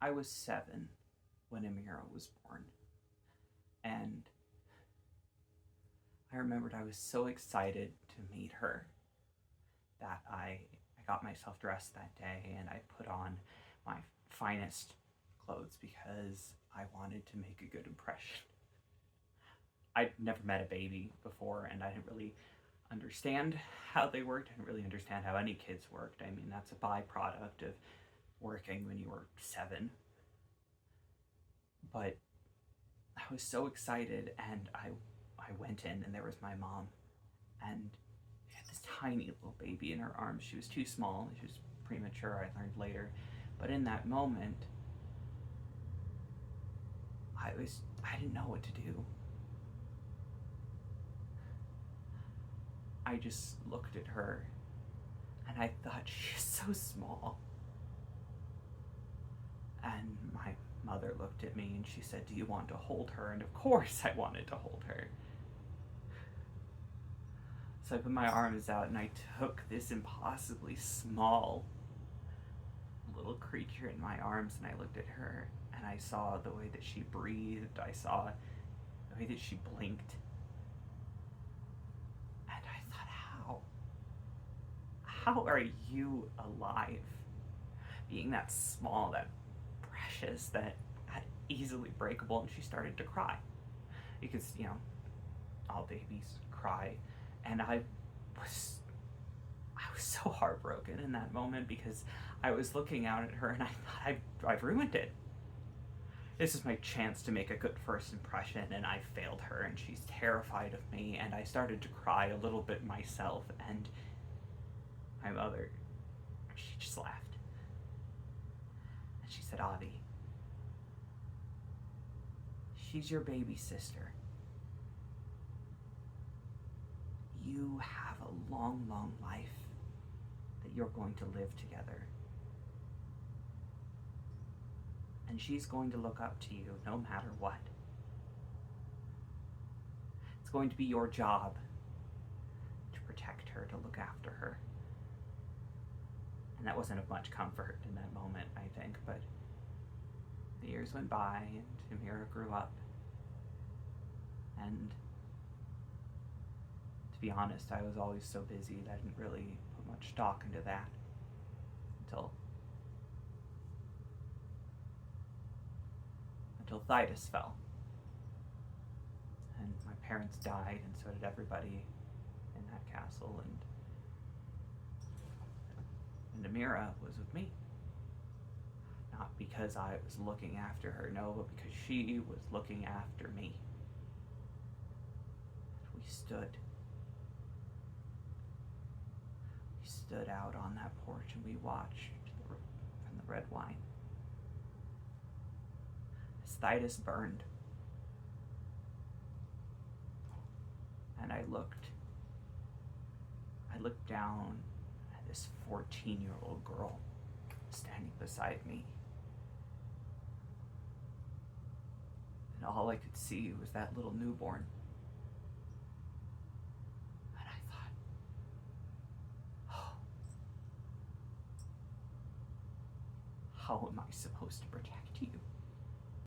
I was 7 when Ameira was born, and I remembered I was so excited to meet her that I got myself dressed that day and I put on my finest clothes because I wanted to make a good impression. I'd never met a baby before and I didn't really understand how they worked. I didn't really understand how any kids worked. I mean, that's a byproduct of working when you were 7. But I was so excited and I went in and there was my mom and she had this tiny little baby in her arms. She was too small. She was premature, I learned later. But in that moment, I didn't know what to do. I just looked at her and I thought, she's so small. And my mother looked at me and she said, do you want to hold her? And of course I wanted to hold her. So I put my arms out and I took this impossibly small little creature in my arms and I looked at her and I saw the way that she breathed. I saw the way that she blinked. And I thought, how are you alive? Being that small, that precious, that easily breakable. And she started to cry because, you know, all babies cry. And I was so heartbroken in that moment because I was looking out at her and I thought, I've ruined it. This is my chance to make a good first impression and I failed her and she's terrified of me. And I started to cry a little bit myself and my mother, she just laughed. And she said, Avi, she's your baby sister. You have a long, long life that you're going to live together. And she's going to look up to you no matter what. It's going to be your job to protect her, to look after her. And that wasn't of much comfort in that moment, I think, but the years went by and Ameira grew up. And to be honest, I was always so busy that I didn't really put much stock into that until Thetis fell. And my parents died, and so did everybody in that castle, and Ameira was with me. Not because I was looking after her, no, but because she was looking after me. We stood out on that porch and we watched from the red wine as Thetis burned. And I looked down at this 14-year-old girl standing beside me. And all I could see was that little newborn. And I thought, oh, how am I supposed to protect you?